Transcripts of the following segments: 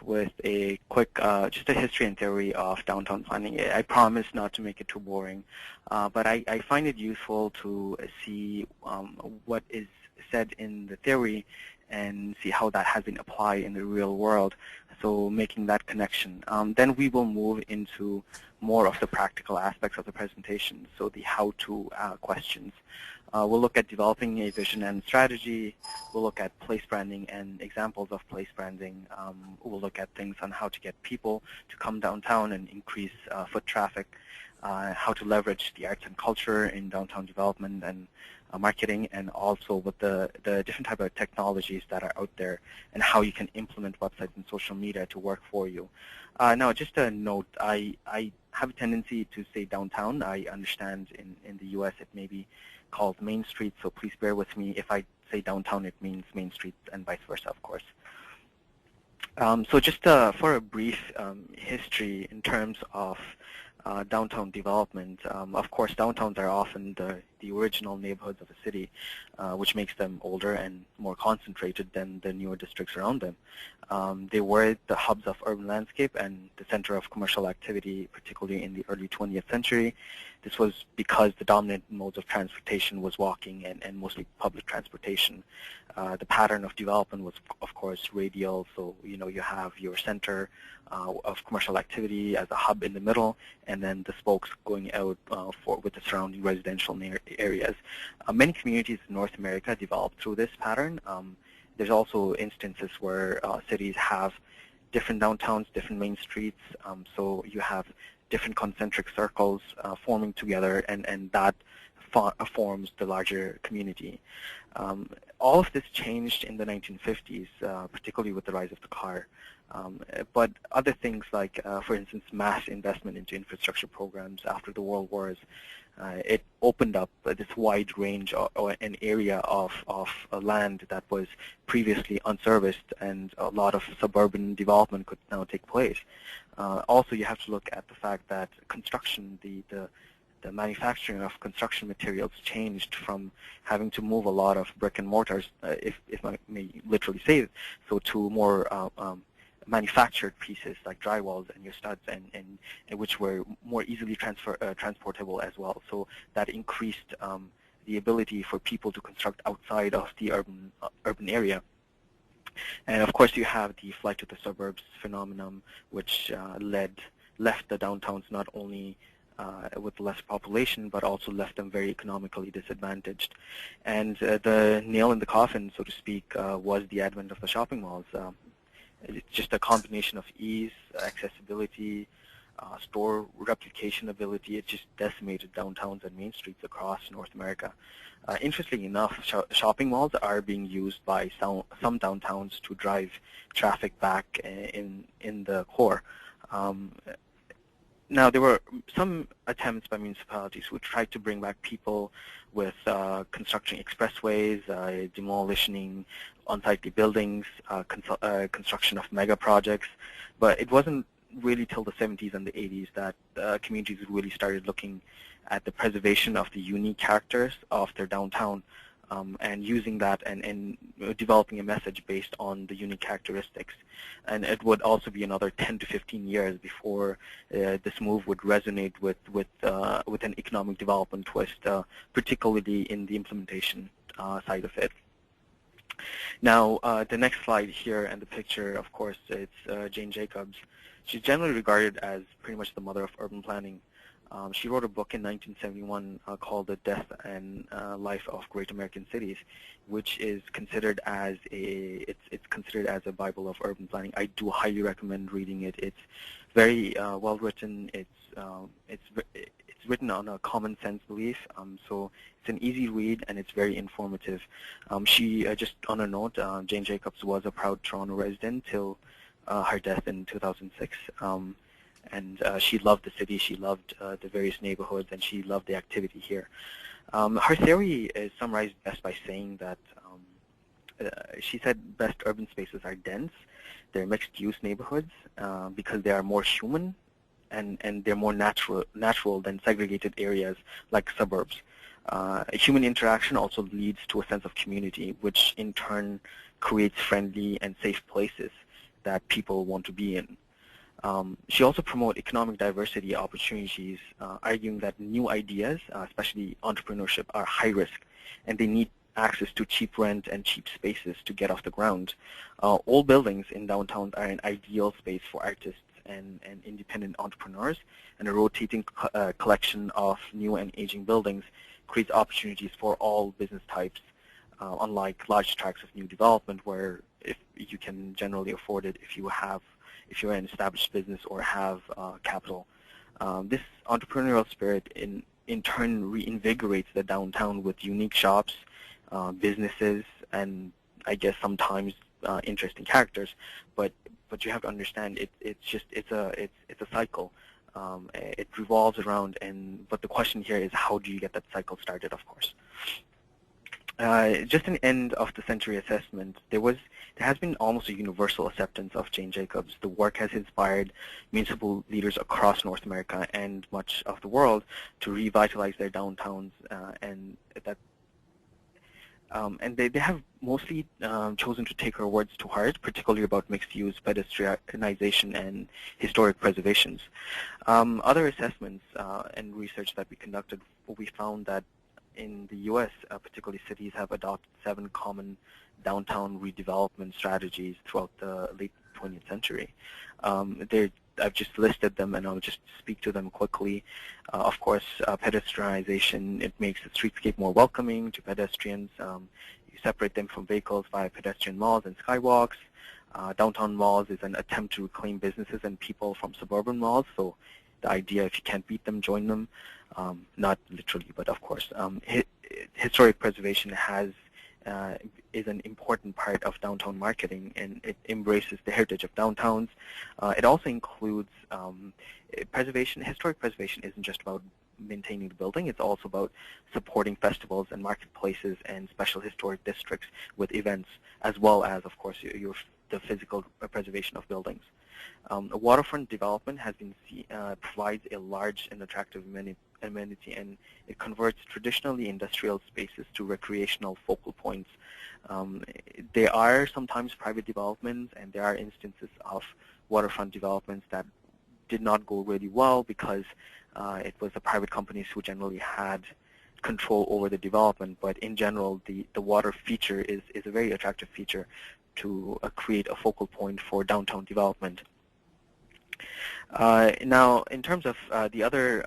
with a quick, just a history and theory of downtown planning. I promise not to make it too boring, but I find it useful to see what is said in the theory and see how that has been applied in the real world, so making that connection. Then we will move into more of the practical aspects of the presentation, so the how-to questions. We'll look at developing a vision and strategy. We'll look at place branding and examples of place branding. We'll look at things on how to get people to come downtown and increase foot traffic, how to leverage the arts and culture in downtown development and marketing, and also with the different type of technologies that are out there and how you can implement websites and social media to work for you. Now, just a note, I have a tendency to say downtown. I understand in the U.S. it may be called Main Street, so please bear with me. If I say downtown, it means Main Street and vice versa, of course. So just for a brief history in terms of downtown development, of course, downtowns are often the original neighborhoods of a city, which makes them older and more concentrated than the newer districts around them. They were the hubs of urban landscape and the center of commercial activity, particularly in the early 20th century. This was because the dominant modes of transportation was walking and mostly public transportation. The pattern of development was, of course, radial, so you have your center of commercial activity as a hub in the middle, and then the spokes going out with the surrounding residential areas. Many communities in North America developed through this pattern. There's also instances where cities have different downtowns, different main streets, so you have different concentric circles forming together, and that forms the larger community. All of this changed in the 1950s, particularly with the rise of the car. But other things like, for instance, mass investment into infrastructure programs after the world wars, it opened up this wide range or an area of land that was previously unserviced, and a lot of suburban development could now take place. Also, you have to look at the fact that construction, the manufacturing of construction materials changed from having to move a lot of brick and mortars, if I may literally say it, so to more manufactured pieces like drywalls and your studs, and which were more easily transportable as well. So that increased the ability for people to construct outside of the urban area. And of course, you have the flight to the suburbs phenomenon, which left the downtowns not only with less population, but also left them very economically disadvantaged. And the nail in the coffin, so to speak, was the advent of the shopping malls. It's just a combination of ease, accessibility, store replication ability. It just decimated downtowns and main streets across North America. Interestingly enough, shopping malls are being used by some downtowns to drive traffic back in the core. Now, there were some attempts by municipalities who tried to bring back people with constructing expressways, demolishing unsightly buildings, construction of mega projects, but it wasn't really till the 70s and the 80s that communities really started looking at the preservation of the unique characters of their downtown, and using that and developing a message based on the unique characteristics. And it would also be another 10 to 15 years before this move would resonate with an economic development twist, particularly in the implementation side of it. Now, the next slide here and the picture, of course, it's Jane Jacobs. She's generally regarded as pretty much the mother of urban planning. She wrote a book in 1971 called The Death and Life of Great American Cities, which is considered as it's considered as a Bible of urban planning. I do highly recommend reading it. It's very well written. It's written on a common sense belief, so it's an easy read and it's very informative. She just on a note, Jane Jacobs was a proud Toronto resident till her death in 2006. And she loved the city, she loved the various neighborhoods, and she loved the activity here. Her theory is summarized best by saying that she said best urban spaces are dense, they're mixed-use neighborhoods because they are more human and they're more natural than segregated areas like suburbs. Human interaction also leads to a sense of community, which in turn creates friendly and safe places that people want to be in. She also promoted economic diversity opportunities, arguing that new ideas, especially entrepreneurship, are high risk, and they need access to cheap rent and cheap spaces to get off the ground. All buildings in downtown are an ideal space for artists and independent entrepreneurs, and a rotating collection of new and aging buildings creates opportunities for all business types, unlike large tracts of new development where if you can generally afford it if you're an established business or have capital. This entrepreneurial spirit in turn reinvigorates the downtown with unique shops, businesses, and I guess sometimes interesting characters. But you have to understand it's a cycle. It revolves around, but the question here is how do you get that cycle started, of course. Just an end of the century assessment, there has been almost a universal acceptance of Jane Jacobs. The work has inspired municipal leaders across North America and much of the world to revitalize their downtowns, and they have mostly chosen to take her words to heart, particularly about mixed use, pedestrianization, and historic preservations. Other assessments and research that we conducted, we found that in the U.S., particularly cities have adopted 7 common downtown redevelopment strategies throughout the late 20th century. I've just listed them, and I'll just speak to them quickly. Of course, pedestrianization, it makes the streetscape more welcoming to pedestrians. You separate them from vehicles via pedestrian malls and skywalks. Downtown malls is an attempt to reclaim businesses and people from suburban malls, so the idea, if you can't beat them, join them. Not literally, but of course. Historic preservation is an important part of downtown marketing, and it embraces the heritage of downtowns. It also includes preservation. Historic preservation isn't just about maintaining the building. It's also about supporting festivals and marketplaces and special historic districts with events, as well as, of course, the physical preservation of buildings. Waterfront development has been provides a large and attractive amenity, and it converts traditionally industrial spaces to recreational focal points. There are sometimes private developments, and there are instances of waterfront developments that did not go really well because it was the private companies who generally had control over the development. But in general, the water feature is a very attractive feature to create a focal point for downtown development. Now, in terms of the other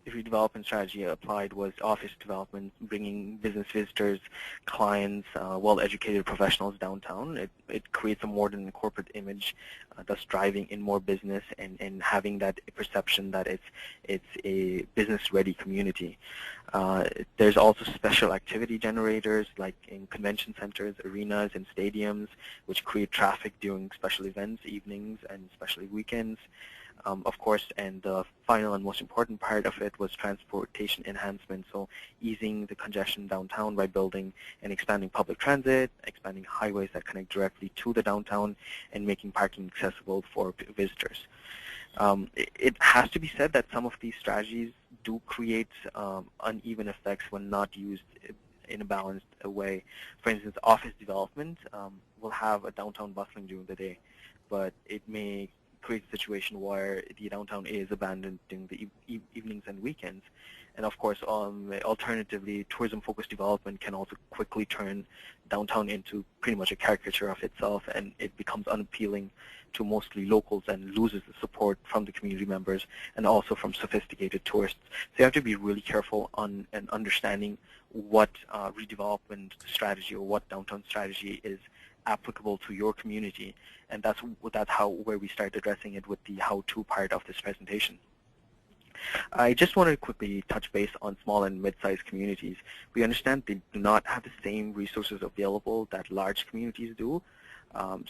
redevelopment strategy applied was office development, bringing business visitors, clients, well-educated professionals downtown. It creates a modern corporate image, thus driving in more business and having that perception that it's a business-ready community. There's also special activity generators like in convention centers, arenas, and stadiums, which create traffic during special events, evenings, and especially weekends. Of course, and the final and most important part of it was transportation enhancement, so easing the congestion downtown by building and expanding public transit, expanding highways that connect directly to the downtown, and making parking accessible for visitors. It has to be said that some of these strategies do create uneven effects when not used in a balanced way. For instance, office development will have a downtown bustling during the day, but it may create a situation where the downtown is abandoned during the evenings and weekends. And of course, alternatively, tourism-focused development can also quickly turn downtown into pretty much a caricature of itself, and it becomes unappealing to mostly locals and loses the support from the community members and also from sophisticated tourists. So you have to be really careful on and understanding what redevelopment strategy or what downtown strategy is applicable to your community, and that's where we start addressing it with the how-to part of this presentation. I just wanted to quickly touch base on small and mid-sized communities. We understand they do not have the same resources available that large communities do,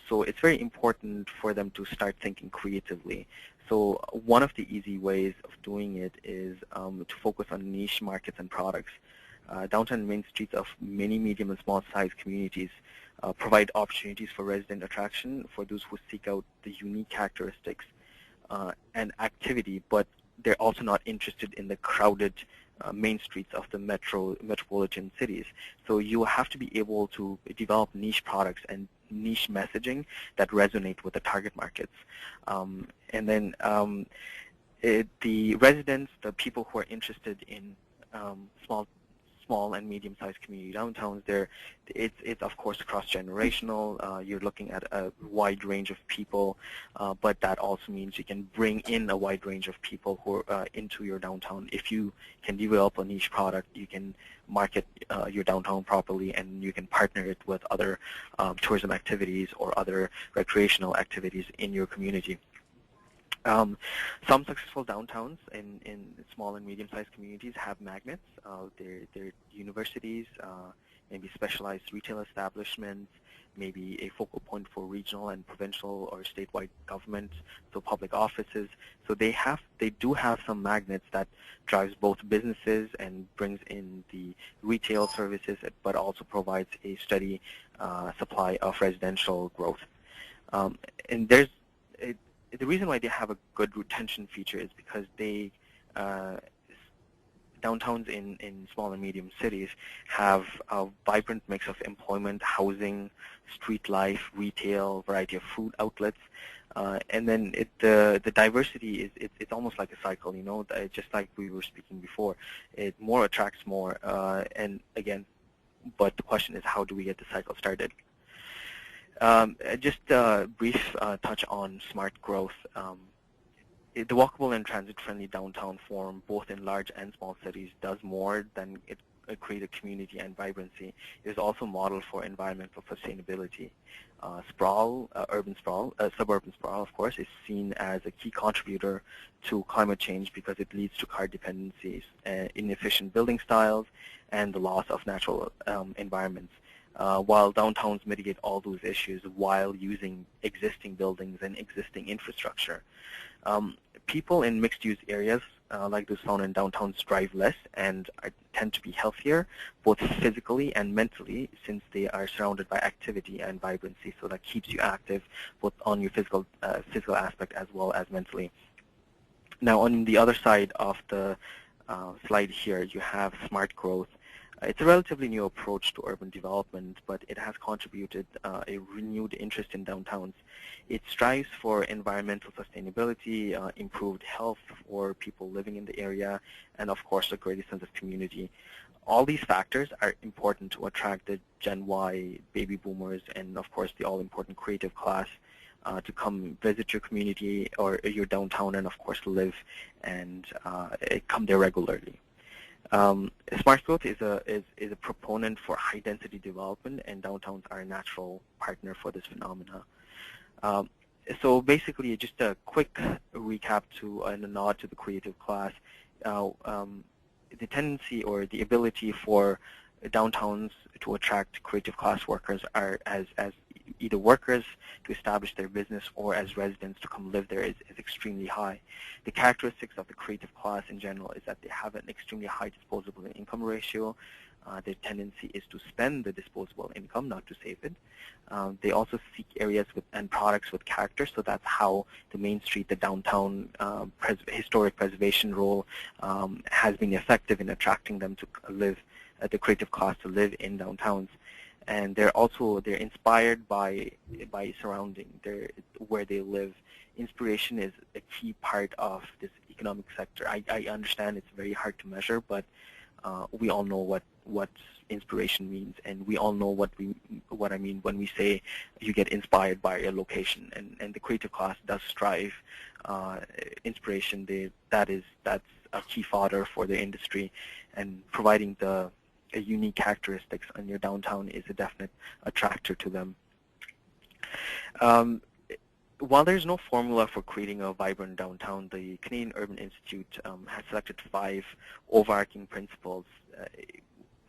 so it's very important for them to start thinking creatively. So one of the easy ways of doing it is to focus on niche markets and products. Downtown main streets of many medium and small-sized communities provide opportunities for resident attraction for those who seek out the unique characteristics and activity, but they're also not interested in the crowded main streets of the metropolitan cities. So you have to be able to develop niche products and niche messaging that resonate with the target markets. And then the residents, the people who are interested in small and medium-sized community downtowns, it's of course cross-generational. You're looking at a wide range of people, but that also means you can bring in a wide range of people who are into your downtown. If you can develop a niche product, you can market your downtown properly, and you can partner it with other tourism activities or other recreational activities in your community. Some successful downtowns in small and medium-sized communities have magnets. They're universities, maybe specialized retail establishments, maybe a focal point for regional and provincial or statewide governments, so public offices. So they do have some magnets that drives both businesses and brings in the retail services, but also provides a steady supply of residential growth. And the reason why they have a good retention feature is because downtowns in small and medium cities have a vibrant mix of employment, housing, street life, retail, variety of food outlets, and then the diversity it's almost like a cycle, just like we were speaking before. It more attracts more, and again, but the question is, how do we get the cycle started? Just a brief touch on smart growth. The walkable and transit-friendly downtown form, both in large and small cities, does more than create a community and vibrancy. It is also a model for environmental sustainability. Suburban sprawl, of course, is seen as a key contributor to climate change because it leads to car dependencies, inefficient building styles, and the loss of natural environments. While downtowns mitigate all those issues while using existing buildings and existing infrastructure. People in mixed-use areas like those found in downtowns drive less and tend to be healthier, both physically and mentally, since they are surrounded by activity and vibrancy. So that keeps you active, both on your physical aspect as well as mentally. Now, on the other side of the slide here, you have smart growth. It's a relatively new approach to urban development, but it has contributed a renewed interest in downtowns. It strives for environmental sustainability, improved health for people living in the area, and of course a greater sense of community. All these factors are important to attract the Gen Y baby boomers and of course the all-important creative class to come visit your community or your downtown and of course live and come there regularly. Smart growth is a proponent for high-density development, and downtowns are a natural partner for this phenomena. So basically, just a quick recap and a nod to the creative class. The tendency or the ability for downtowns to attract creative class workers are as either workers to establish their business or as residents to come live there is extremely high. The characteristics of the creative class in general is that they have an extremely high disposable income ratio. Their tendency is to spend the disposable income, not to save it. They also seek areas and products with character, so that's how the Mainstreet, the downtown historic preservation role has been effective in attracting them to live, the creative class to live in downtowns. And they're inspired by surrounding where they live. Inspiration is a key part of this economic sector. I understand it's very hard to measure, but we all know what inspiration means, and we all know what I mean when we say you get inspired by a location. And the creative class does strive inspiration. That's a key fodder for the industry, and providing a unique characteristics on your downtown is a definite attractor to them. While there's no formula for creating a vibrant downtown, the Canadian Urban Institute has selected 5 overarching principles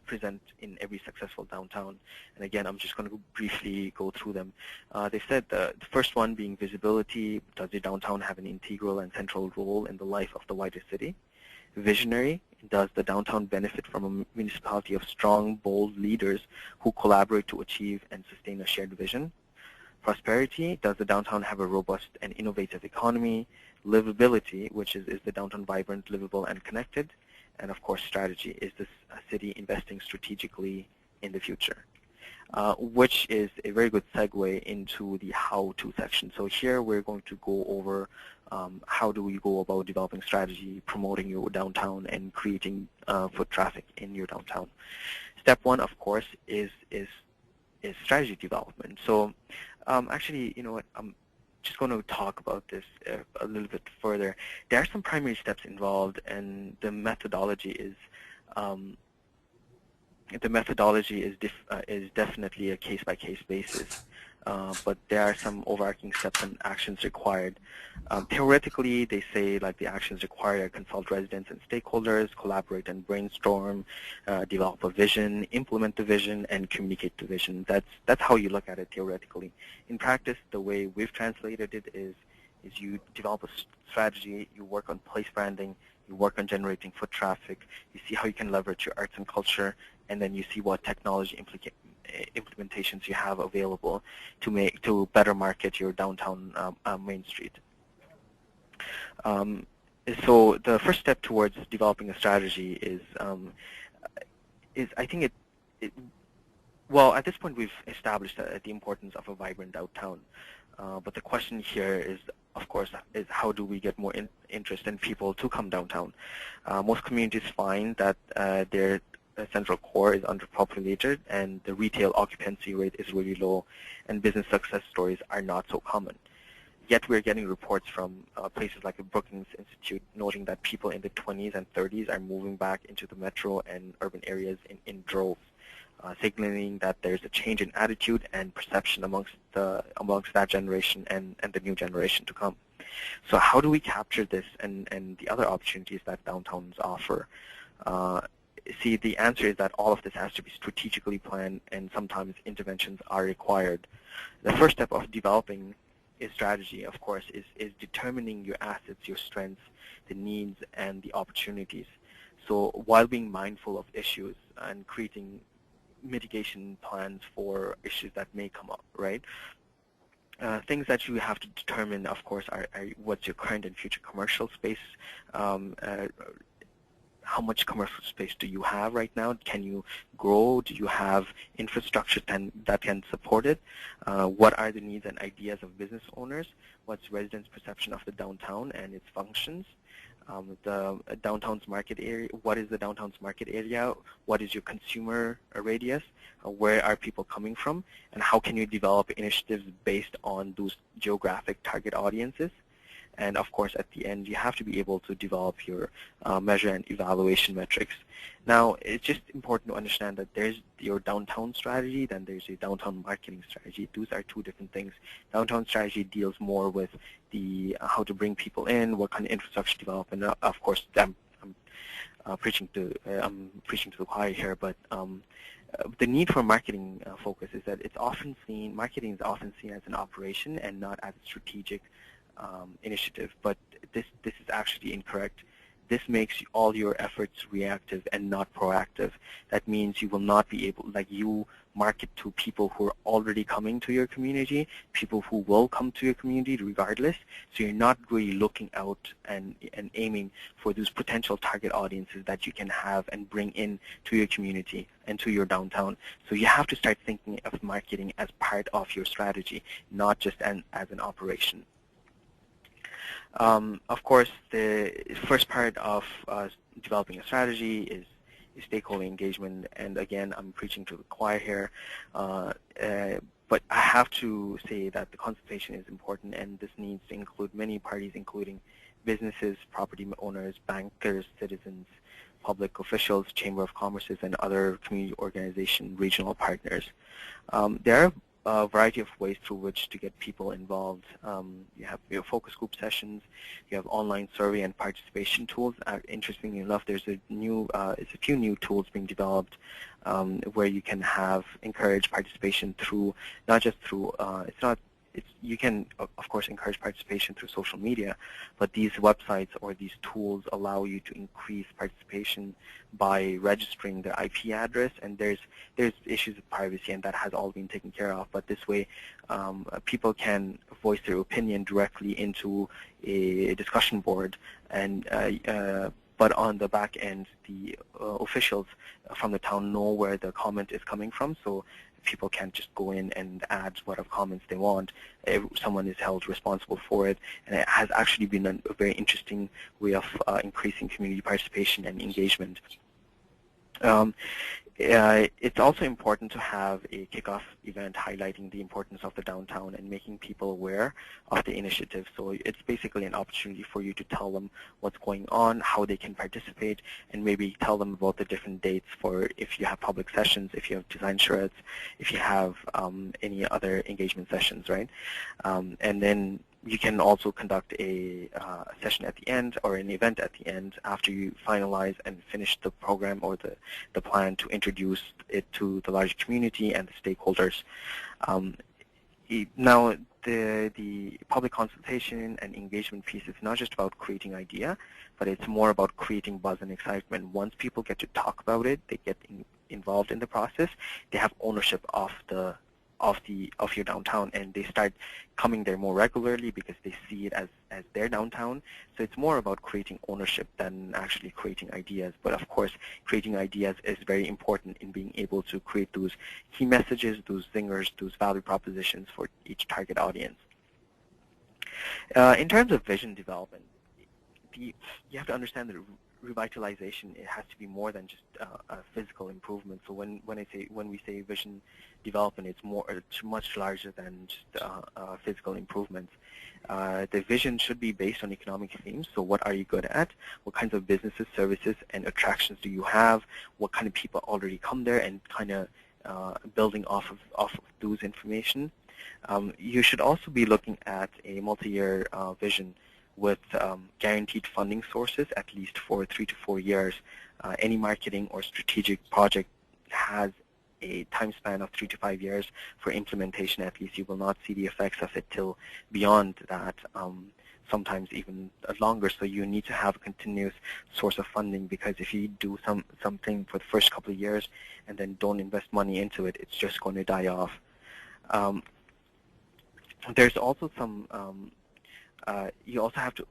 present in every successful downtown. And again, I'm just going to briefly go through them. They said the first one being visibility. Does your downtown have an integral and central role in the life of the wider city? Visionary. Does the downtown benefit from a municipality of strong, bold leaders who collaborate to achieve and sustain a shared vision? Prosperity. Does the downtown have a robust and innovative economy? Livability, which is the downtown vibrant, livable, and connected? And of course, strategy. Is this city investing strategically in the future? which is a very good segue into the how-to section. So here we're going to go over how do we go about developing strategy, promoting your downtown, and creating foot traffic in your downtown. Step one, of course, is strategy development. So actually, you know what, I'm just going to talk about this a little bit further. There are some primary steps involved, and the methodology is definitely a case-by-case basis, but there are some overarching steps and actions required. Theoretically, they say like the actions required are consult residents and stakeholders, collaborate and brainstorm, develop a vision, implement the vision, and communicate the vision. That's how you look at it theoretically. In practice, the way we've translated it is you develop a strategy, you work on place branding, you work on generating foot traffic, you see how you can leverage your arts and culture, and then you see what technology implementations you have available to better market your downtown Main Street. So the first step towards developing a strategy is I think well, at this point we've established the importance of a vibrant downtown. But the question here is, of course, is how do we get more interest in people to come downtown? Most communities find that their central core is underpopulated and the retail occupancy rate is really low and business success stories are not so common. Yet we're getting reports from places like the Brookings Institute noting that people in the 20s and 30s are moving back into the metro and urban areas in droves, signaling that there's a change in attitude and perception amongst that generation and the new generation to come. So how do we capture this and the other opportunities that downtowns offer? See, the answer is that all of this has to be strategically planned, and sometimes interventions are required. The first step of developing a strategy, of course, is determining your assets, your strengths, the needs, and the opportunities. So while being mindful of issues and creating mitigation plans for issues that may come up, right? Things that you have to determine, of course, are what's your current and future commercial space, how much commercial space do you have right now? Can you grow? Do you have infrastructure that can support it? What are the needs and ideas of business owners? What's residents' perception of the downtown and its functions? The downtown's market area, what is the downtown's market area? What is your consumer radius? Where are people coming from? And how can you develop initiatives based on those geographic target audiences? And of course, at the end, you have to be able to develop your measure and evaluation metrics. Now, it's just important to understand that there's your downtown strategy, then there's your downtown marketing strategy. Those are two different things. Downtown strategy deals more with the how to bring people in, what kind of infrastructure development. Of course, I'm preaching to the choir here, but the need for marketing focus is that marketing is often seen as an operation and not as a strategic initiative, but this is actually incorrect. This makes all your efforts reactive and not proactive. That means you will not be able, you market to people who are already coming to your community, people who will come to your community regardless, so you're not really looking out and aiming for those potential target audiences that you can have and bring in to your community and to your downtown. So you have to start thinking of marketing as part of your strategy, not just as an operation. Of course, the first part of developing a strategy is stakeholder engagement, and again, I'm preaching to the choir here, but I have to say that the consultation is important, and this needs to include many parties, including businesses, property owners, bankers, citizens, public officials, Chamber of Commerce, and other community organization, regional partners. There are a variety of ways through which to get people involved. You have your focus group sessions, you have online survey and participation tools. Interestingly enough, there's a few new tools being developed where you can encourage participation through, not just through, you can, of course, encourage participation through social media, but these websites or these tools allow you to increase participation by registering their IP address, and there's issues of privacy, and that has all been taken care of. But this way, people can voice their opinion directly into a discussion board, and but on the back end, the officials from the town know where the comment is coming from, so people can't just go in and add whatever comments they want. Someone is held responsible for it, and it has actually been a very interesting way of increasing community participation and engagement. It's also important to have a kickoff event highlighting the importance of the downtown and making people aware of the initiative. So it's basically an opportunity for you to tell them what's going on, how they can participate, and maybe tell them about the different dates for if you have public sessions, if you have design charrettes, if you have any other engagement sessions, right? And then you can also conduct a session at the end or an event at the end after you finalize and finish the program or the plan to introduce it to the larger community and the stakeholders. Now, the public consultation and engagement piece is not just about creating idea, but it's more about creating buzz and excitement. Once people get to talk about it, they get involved in the process, they have ownership of your downtown, and they start coming there more regularly because they see it as their downtown. So it's more about creating ownership than actually creating ideas. But of course, creating ideas is very important in being able to create those key messages, those zingers, those value propositions for each target audience. In terms of vision development, you have to understand that revitalization, it has to be more than just a physical improvement. So when we say vision development, it's much larger than just physical improvements. The vision should be based on economic themes. So what are you good at? What kinds of businesses, services, and attractions do you have? What kind of people already come there, and kind of building off of those information. You should also be looking at a multi-year vision with guaranteed funding sources at least for 3 to 4 years. Any marketing or strategic project has a time span of 3 to 5 years for implementation. At least you will not see the effects of it till beyond that, sometimes even longer. So you need to have a continuous source of funding, because if you do something for the first couple of years and then don't invest money into it, it's just going to die off. There's also some you also have to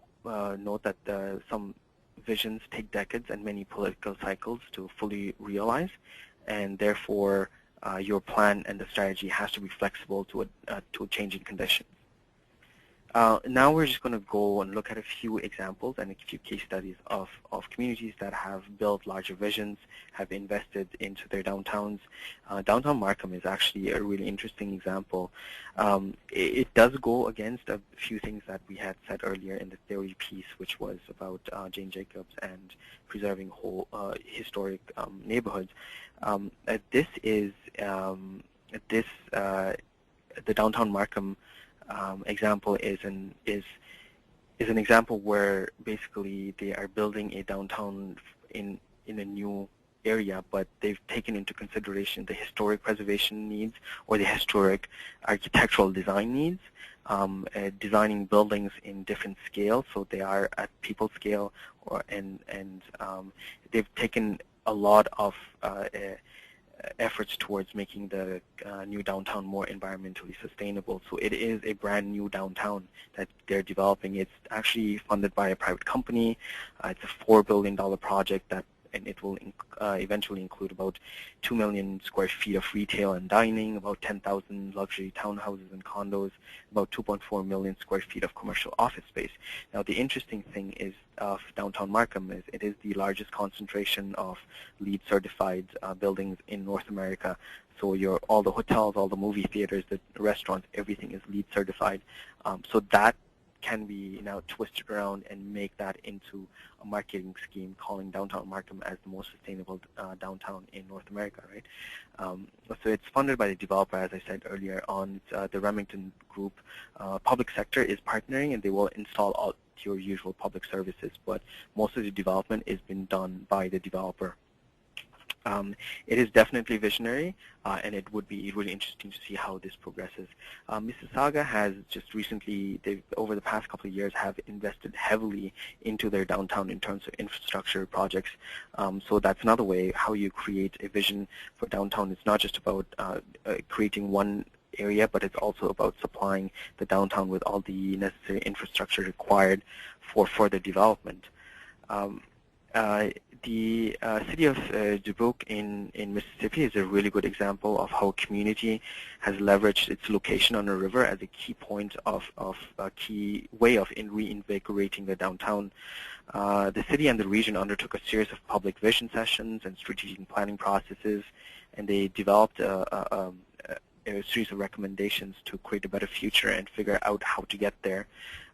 note that some visions take decades and many political cycles to fully realize, and therefore your plan and the strategy has to be flexible to changing conditions. Now we're just going to go and look at a few examples and a few case studies of communities that have built larger visions, have invested into their downtowns. Downtown Markham is actually a really interesting example. It does go against a few things that we had said earlier in the theory piece, which was about Jane Jacobs and preserving whole historic neighborhoods. The Downtown Markham example is an example where basically they are building a downtown in a new area, but they've taken into consideration the historic preservation needs or the historic architectural design needs, designing buildings in different scales, so they are at people scale, and they've taken a lot of efforts towards making the new downtown more environmentally sustainable. So it is a brand new downtown that they're developing. It's actually funded by a private company. It's a $4 billion project and it will eventually include about 2 million square feet of retail and dining, about 10,000 luxury townhouses and condos, about 2.4 million square feet of commercial office space. Now, the interesting thing is of Downtown Markham is it is the largest concentration of LEED certified buildings in North America. So all the hotels, all the movie theaters, the restaurants, everything is LEED certified. So that can be now twisted around and make that into a marketing scheme, calling Downtown Markham as the most sustainable downtown in North America, right? So it's funded by the developer, as I said earlier on. The Remington Group public sector is partnering, and they will install all your usual public services, but most of the development is being done by the developer. It is definitely visionary, and it would be really interesting to see how this progresses. Mississauga has just recently, over the past couple of years, have invested heavily into their downtown in terms of infrastructure projects. So that's another way how you create a vision for downtown. It's not just about creating one area, but it's also about supplying the downtown with all the necessary infrastructure required for further development. The city of Dubuque in Mississippi is a really good example of how a community has leveraged its location on a river as a key point of a key way of reinvigorating the downtown. The city and the region undertook a series of public vision sessions and strategic planning processes, and they developed a series of recommendations to create a better future and figure out how to get there.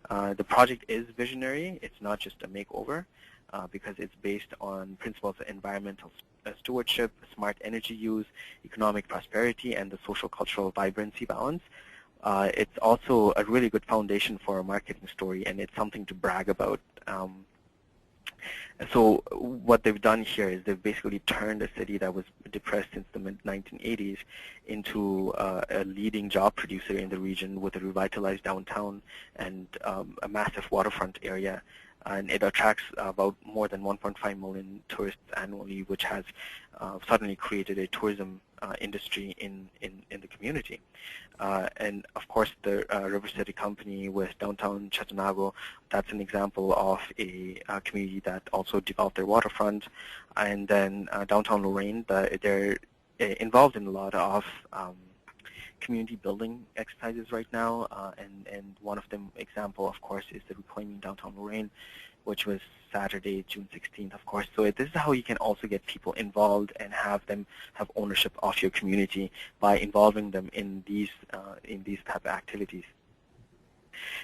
The project is visionary. It's not just a makeover. Because it's based on principles of environmental stewardship, smart energy use, economic prosperity, and the social-cultural vibrancy balance. It's also a really good foundation for a marketing story, and it's something to brag about. So what they've done here is they've basically turned a city that was depressed since the mid-1980s into a leading job producer in the region with a revitalized downtown and a massive waterfront area. And it attracts about more than 1.5 million tourists annually, which has suddenly created a tourism industry in the community. And of course, the River City Company with downtown Chattanooga, that's an example of a community that also developed their waterfront. And then downtown Lorraine, they're involved in a lot of community building exercises right now, and one of them example, of course, is the Reclaiming Downtown Lorraine, which was Saturday, June 16th, of course. So this is how you can also get people involved and have them have ownership of your community by involving them in these type of activities.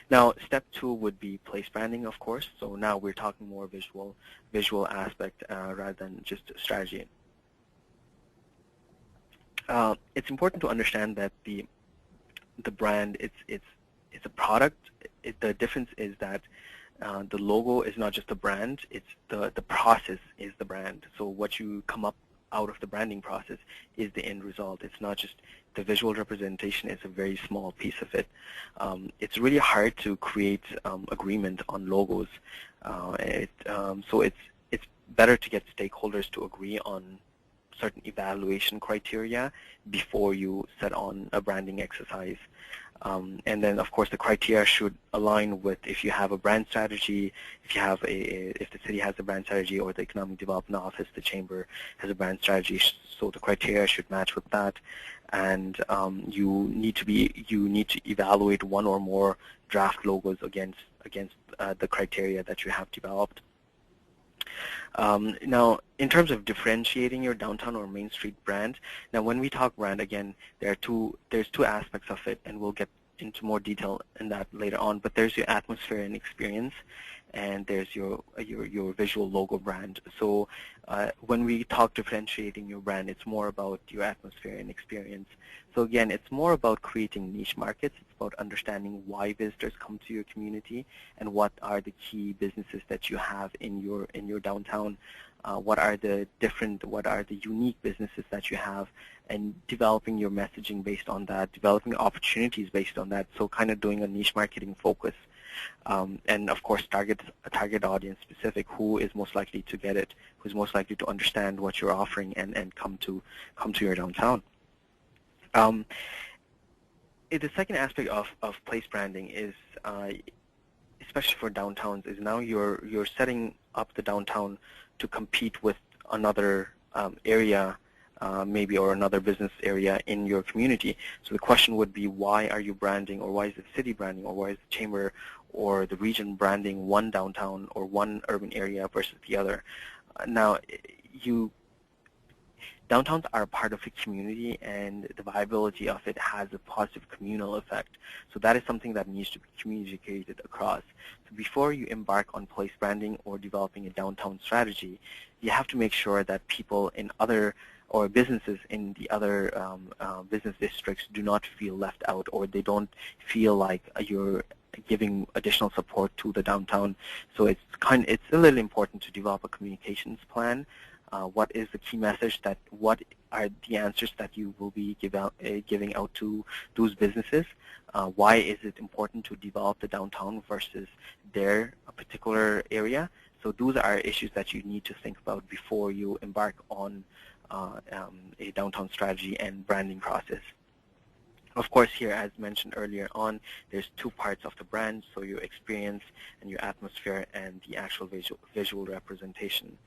Now, step 2 would be place branding, of course. So now we're talking more visual aspect rather than just strategy. It's important to understand that the brand, it's a product. The difference is that the logo is not just a brand, it's the process is the brand. So what you come up out of the branding process is the end result. It's not just the visual representation is a very small piece of it. It's really hard to create agreement on logos. So it's better to get stakeholders to agree on certain evaluation criteria before you set on a branding exercise. And then, of course, the criteria should align with if you have a brand strategy, if the city has a brand strategy, or the Economic Development Office, the Chamber has a brand strategy. So the criteria should match with that. And you need to evaluate one or more draft logos against the criteria that you have developed. Now, in terms of differentiating your downtown or Main Street brand, now when we talk brand, again, there's two aspects of it, and we'll get into more detail in that later on. But there's your atmosphere and experience, and there's your visual logo brand. So when we talk differentiating your brand, it's more about your atmosphere and experience. So again, it's more about creating niche markets. It's about understanding why visitors come to your community and what are the key businesses that you have in your downtown. What are the unique businesses that you have, and developing your messaging based on that, developing opportunities based on that. So kind of doing a niche marketing focus. And of course, a target audience specific, who is most likely to get it, who's most likely to understand what you're offering and come to your downtown. The second aspect of place branding is, especially for downtowns, is now you're setting up the downtown to compete with another area, maybe, or another business area in your community. So the question would be, why are you branding, or why is the city branding, or why is the chamber or the region branding one downtown or one urban area versus the other? Now, downtowns are part of a community, and the viability of it has a positive communal effect. So that is something that needs to be communicated across. So before you embark on place branding or developing a downtown strategy, you have to make sure that people in other, or businesses in the other business districts, do not feel left out, or they don't feel like you're giving additional support to the downtown. So it's a little important to develop a communications plan. What is the key message, what are the answers that you will be giving out to those businesses? Why is it important to develop the downtown versus their particular area? So those are issues that you need to think about before you embark on a downtown strategy and branding process. Of course, here, as mentioned earlier on, there's two parts of the brand, so your experience and your atmosphere and the actual visual representation.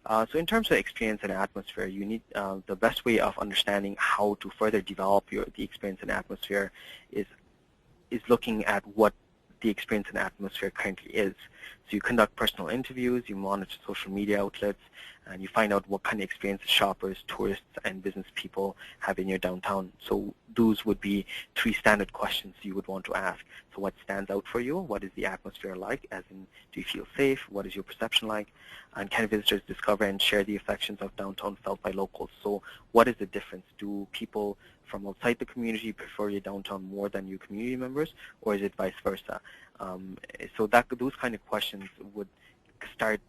So in terms of experience and atmosphere, you need the best way of understanding how to further develop the experience and atmosphere is looking at what the experience and atmosphere currently is. So you conduct personal interviews, you monitor social media outlets, and you find out what kind of experiences shoppers, tourists, and business people have in your downtown. So those would be 3 standard questions you would want to ask. So what stands out for you? What is the atmosphere like? As in, do you feel safe? What is your perception like? And can visitors discover and share the affections of downtown felt by locals? So what is the difference? Do people from outside the community prefer your downtown more than your community members, or is it vice versa? So those kind of questions would start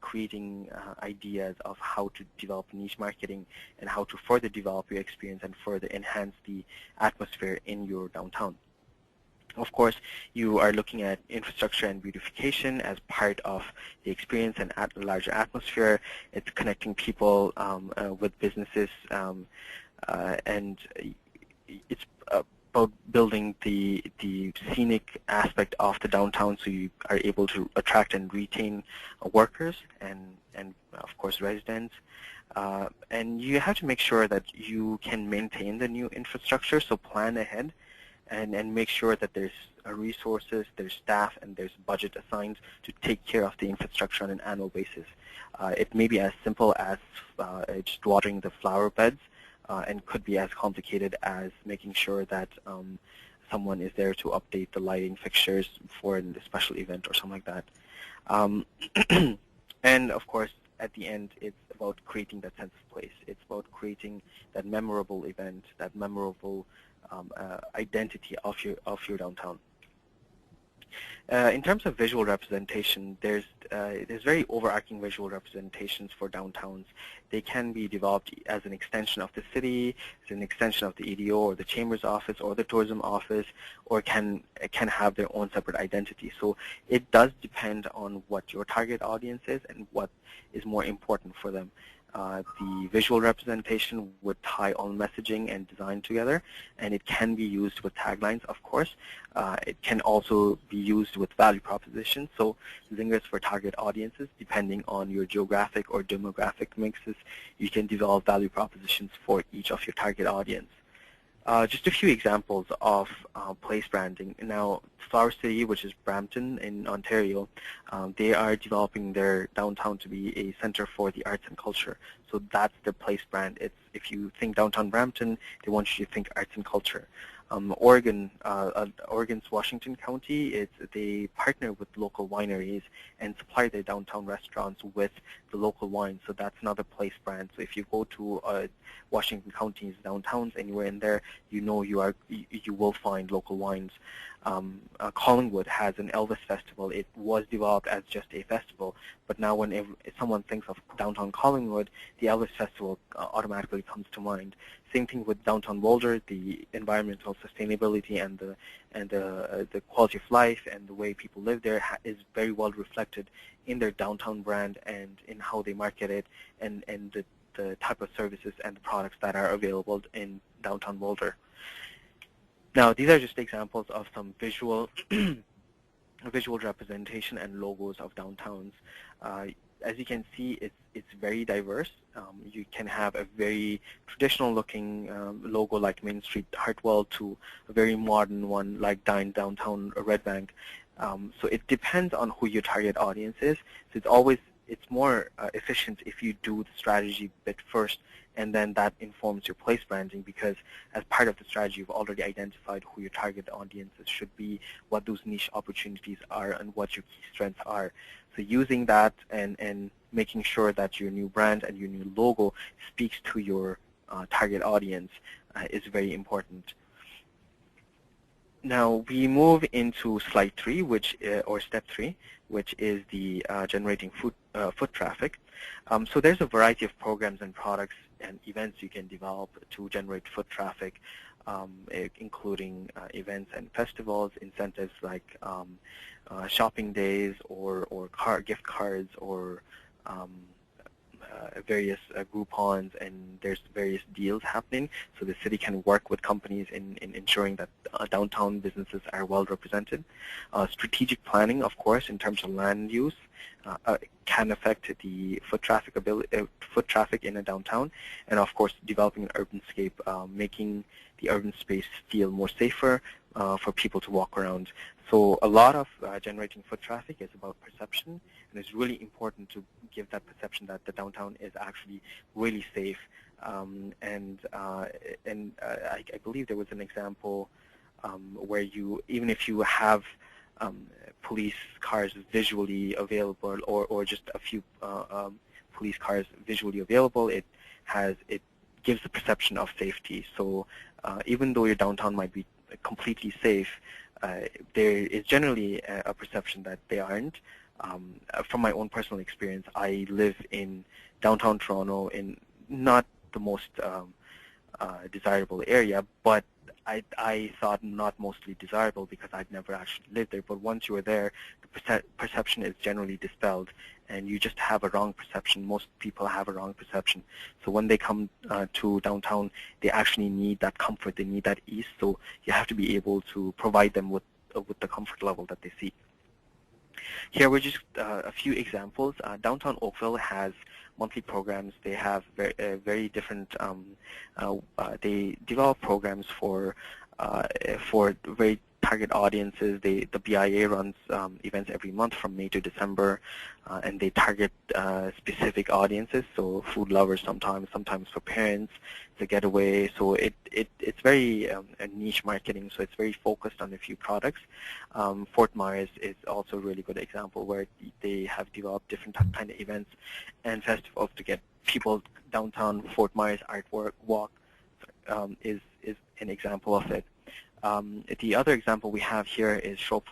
creating ideas of how to develop niche marketing and how to further develop your experience and further enhance the atmosphere in your downtown. Of course, you are looking at infrastructure and beautification as part of the experience and larger atmosphere. It's connecting people with businesses, and it's about building the scenic aspect of the downtown, so you are able to attract and retain workers and of course residents. And you have to make sure that you can maintain the new infrastructure, so plan ahead and make sure that there's resources, there's staff, and there's budget assigned to take care of the infrastructure on an annual basis. It may be as simple as just watering the flower beds, and could be as complicated as making sure that someone is there to update the lighting fixtures for a special event or something like that. And of course, at the end, it's about creating that sense of place. It's about creating that memorable event, that memorable identity of your downtown. In terms of visual representation, there's very overarching visual representations for downtowns. They can be developed as an extension of the city, as an extension of the EDO or the Chamber's office or the tourism office, or can have their own separate identity. So it does depend on what your target audience is and what is more important for them. The visual representation would tie all messaging and design together, and it can be used with taglines, of course. It can also be used with value propositions, so zingers for target audiences. Depending on your geographic or demographic mixes, you can develop value propositions for each of your target audience. Just a few examples of place branding. Now, Flower City, which is Brampton in Ontario, they are developing their downtown to be a center for the arts and culture. So that's their place brand. It's, if you think downtown Brampton, they want you to think arts and culture. Oregon's Washington County, they partner with local wineries and supply their downtown restaurants with the local wines. So that's another place brand. So if you go to Washington County's downtowns, anywhere in there, you know you will find local wines. Collingwood has an Elvis Festival. It was developed as just a festival, but now when someone thinks of downtown Collingwood, the Elvis Festival automatically comes to mind. Same thing with downtown Boulder. The environmental sustainability and the quality of life and the way people live there is very well reflected in their downtown brand and in how they market it and the type of services and the products that are available in downtown Boulder. Now, these are just examples of some visual representation and logos of downtowns. As you can see, it's very diverse. You can have a very traditional-looking logo like Mainstreet Hartwell to a very modern one like Downtown Red Bank. So it depends on who your target audience is. So it's more efficient if you do the strategy bit first, and then that informs your place branding, because as part of the strategy, you've already identified who your target audiences should be, what those niche opportunities are, and what your key strengths are. So using that and making sure that your new brand and your new logo speaks to your target audience is very important. Now we move into slide 3, or step 3, which is the generating foot traffic. So there's a variety of programs and products and events you can develop to generate foot traffic, including events and festivals, incentives like shopping days or gift cards or various Groupons, and there's various deals happening. So the city can work with companies in ensuring that downtown businesses are well represented. Strategic planning, of course, in terms of land use, can affect the foot traffic in a downtown, and of course developing an urbanscape, making the urban space feel more safer for people to walk around. So a lot of generating foot traffic is about perception, and it's really important to give that perception that the downtown is actually really safe. I believe there was an example where even if you have police cars visually available, or just a few police cars visually available, it gives the perception of safety. So even though your downtown might be completely safe, there is generally a perception that they aren't. From my own personal experience, I live in downtown Toronto, in not the most desirable area, but I thought not mostly desirable because I'd never actually lived there. But once you are there, the perception is generally dispelled, and you just have a wrong perception. Most people have a wrong perception. So when they come to downtown, they actually need that comfort. They need that ease. So you have to be able to provide them with the comfort level that they seek. Here were just a few examples. Downtown Oakville has monthly programs. They have very different. They develop programs for very target audiences. The BIA runs events every month from May to December, and they target specific audiences. So food lovers sometimes for parents. It's a getaway. So it's very niche marketing. So it's very focused on a few products. Fort Myers is also a really good example where they have developed different kind of events and festivals to get people downtown. Fort Myers Artwork Walk is an example of it. The other example we have here is Shop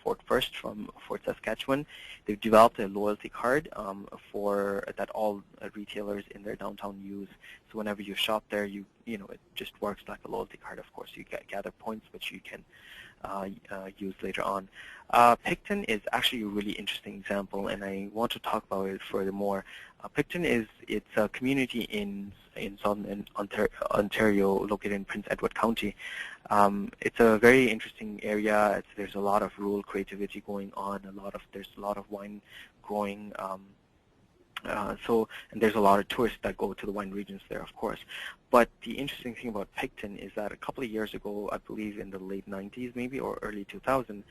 Fort First from Fort Saskatchewan. They've developed a loyalty card that all retailers in their downtown use. So whenever you shop there, it just works like a loyalty card. Of course, you gather points, which you can use later on. Picton is actually a really interesting example, and I want to talk about it furthermore. Picton it's a community in southern Ontario, located in Prince Edward County. It's a very interesting area. There's a lot of rural creativity going on. There's a lot of wine growing. And there's a lot of tourists that go to the wine regions there, of course. But the interesting thing about Picton is that a couple of years ago, I believe in the late 90s maybe, or early 2000,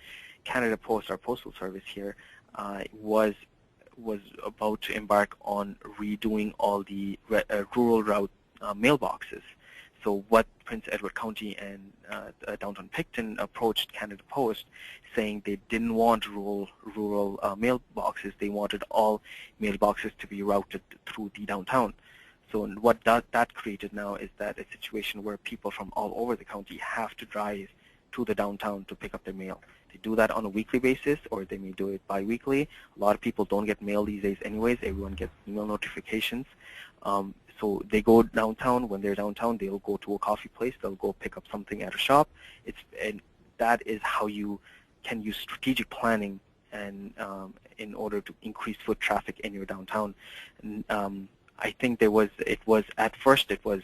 Canada Post, our postal service here, was about to embark on redoing all the rural route mailboxes. So what Prince Edward County and downtown Picton approached Canada Post, saying they didn't want rural mailboxes. They wanted all mailboxes to be routed through the downtown. So what that created now is that a situation where people from all over the county have to drive to the downtown to pick up their mail. They do that on a weekly basis, or they may do it bi-weekly. A lot of people don't get mail these days anyways. Everyone gets email notifications. So they go downtown. When they're downtown, they'll go to a coffee place. They'll go pick up something at a shop. And that is how you can use strategic planning and in order to increase foot traffic in your downtown. And, I think at first it was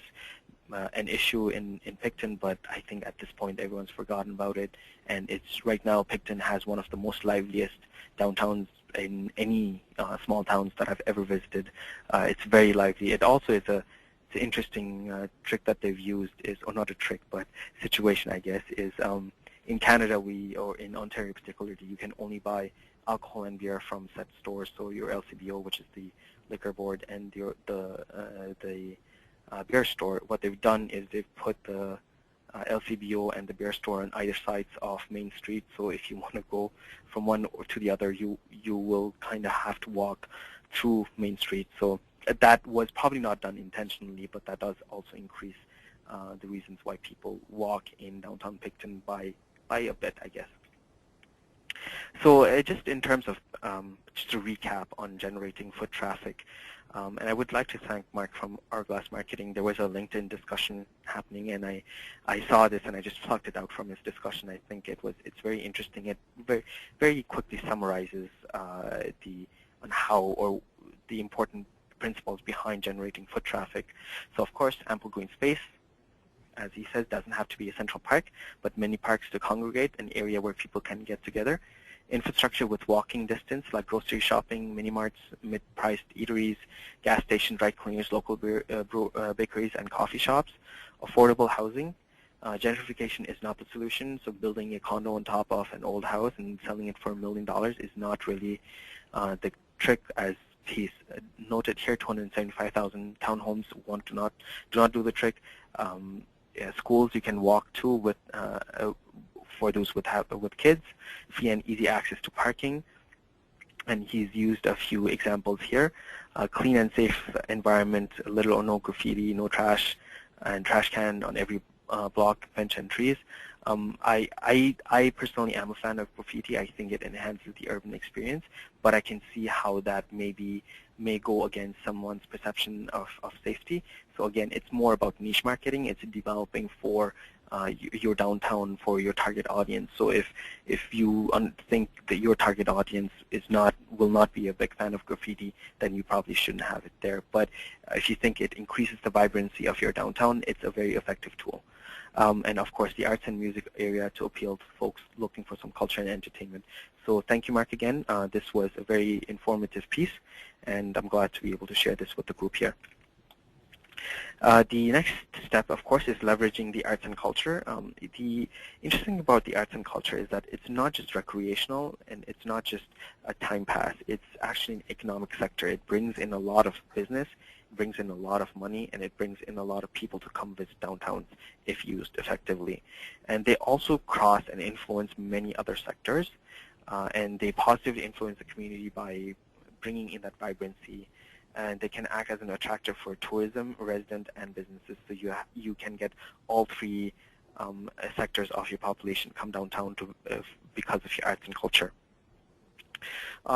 an issue in Picton, but I think at this point everyone's forgotten about it. And it's right now Picton has one of the most liveliest downtowns in any small towns that I've ever visited. It's very lively. It also is it's an interesting trick that they've used or not a trick, but situation, I guess, is in Canada or in Ontario particularly, you can only buy alcohol and beer from set stores. So your LCBO, which is the liquor board, and the beer store, what they've done is they've put the LCBO and the beer store on either sides of Mainstreet. So if you want to go from one or to the other, you will kind of have to walk through Mainstreet. So that was probably not done intentionally, but that does also increase the reasons why people walk in downtown Picton by a bit, I guess. So just in terms of, just to recap on generating foot traffic, and I would like to thank Mark from Hourglass Marketing. There was a LinkedIn discussion happening, and I saw this and I just plucked it out from his discussion. I think it's very interesting. It very, very quickly summarizes the important principles behind generating foot traffic. So of course, ample green space, as he says, doesn't have to be a central park, but many parks to congregate, an area where people can get together. infrastructure with walking distance, like grocery shopping, mini-marts, mid-priced eateries, gas stations, dry cleaners, local bakeries, and coffee shops. Affordable housing. Gentrification is not the solution, so building a condo on top of an old house and selling it for $1 million is not really the trick, as he's noted here. 275,000 townhomes do not do the trick. Schools you can walk to with for those with kids, free and easy access to parking, and he's used a few examples here. Clean and safe environment, little or no graffiti, no trash, and trash can on every block, bench, and trees. I personally am a fan of graffiti. I think it enhances the urban experience, but I can see how that may go against someone's perception of safety. So again, it's more about niche marketing. It's developing for your downtown for your target audience. So if you think that your target audience will not be a big fan of graffiti, then you probably shouldn't have it there. But if you think it increases the vibrancy of your downtown, it's a very effective tool. And of course, the arts and music area to appeal to folks looking for some culture and entertainment. So thank you, Mark, again. This was a very informative piece, and I'm glad to be able to share this with the group here. The next step, of course, is leveraging the arts and culture. The interesting about the arts and culture is that it's not just recreational and it's not just a time pass. It's actually an economic sector. It brings in a lot of business, it brings in a lot of money, and it brings in a lot of people to come visit downtowns if used effectively. And they also cross and influence many other sectors, and they positively influence the community by bringing in that vibrancy, and they can act as an attractor for tourism, resident, and businesses. So you can get all three sectors of your population come downtown because of your arts and culture.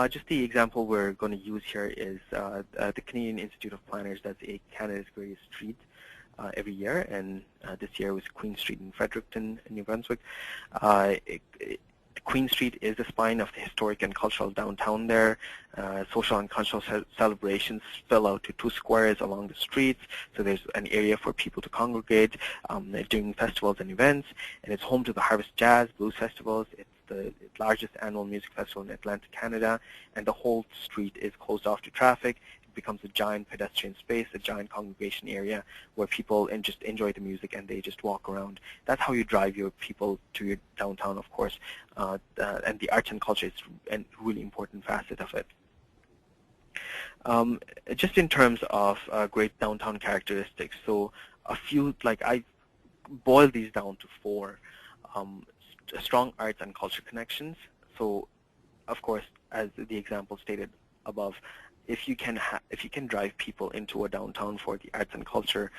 Just the example we're going to use here is the Canadian Institute of Planners does a Canada's Greatest Street every year, and this year was Queen Street in Fredericton, New Brunswick. Queen Street is the spine of the historic and cultural downtown there. Social and cultural celebrations spill out to 2 squares along the streets, so there's an area for people to congregate during festivals and events, and it's home to the Harvest Jazz, Blues Festivals. It's the largest annual music festival in Atlantic Canada, and the whole street is closed off to traffic. Becomes a giant pedestrian space, a giant congregation area where people just enjoy the music and they just walk around. That's how you drive your people to your downtown, of course, and the arts and culture is a really important facet of it. Just in terms of great downtown characteristics, so a few, like I boil these down to 4. Strong arts and culture connections. So, of course, as the example stated above, if you can drive people into a downtown for the arts and culture,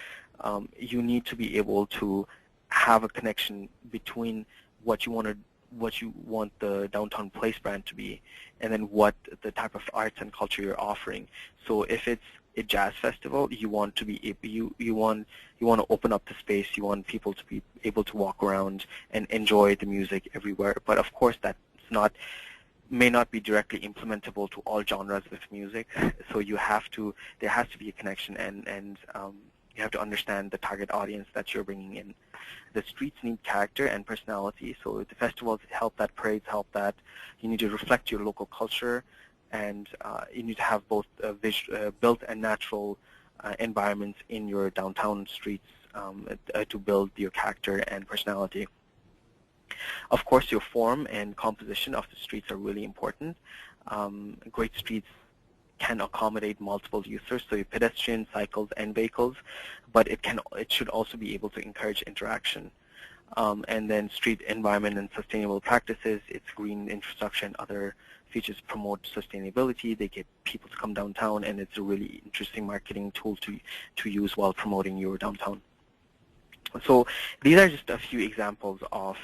you need to be able to have a connection between what you want the downtown place brand to be, and then what the type of arts and culture you're offering. So if it's a jazz festival, you want to be you want to open up the space. You want people to be able to walk around and enjoy the music everywhere. But of course, may not be directly implementable to all genres of music. So there has to be a connection, and you have to understand the target audience that you're bringing in. The streets need character and personality, so the festivals help that, parades help that. You need to reflect your local culture, and you need to have both built and natural environments in your downtown streets to build your character and personality. Of course, your form and composition of the streets are really important. Great streets can accommodate multiple users, so pedestrians, cycles, and vehicles, but it should also be able to encourage interaction. And then street environment and sustainable practices, its green infrastructure and other features promote sustainability. They get people to come downtown, and it's a really interesting marketing tool to use while promoting your downtown. So these are just a few examples of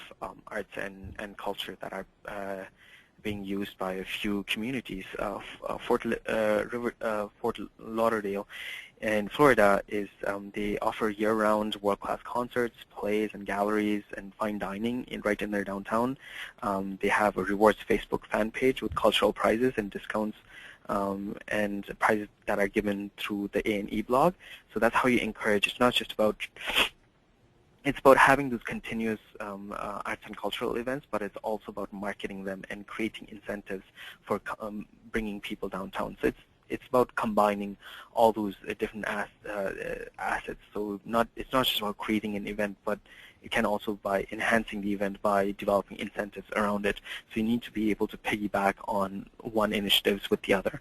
arts and culture that are being used by a few communities. Fort Lauderdale in Florida they offer year-round world-class concerts, plays, and galleries, and fine dining right in their downtown. They have a rewards Facebook fan page with cultural prizes and discounts and prizes that are given through the A&E blog. So that's how you encourage. It's not just about it's about having those continuous arts and cultural events, but it's also about marketing them and creating incentives for bringing people downtown. So it's about combining all those different assets. So it's not just about creating an event, but it can also by enhancing the event by developing incentives around it. So you need to be able to piggyback on one initiatives with the other.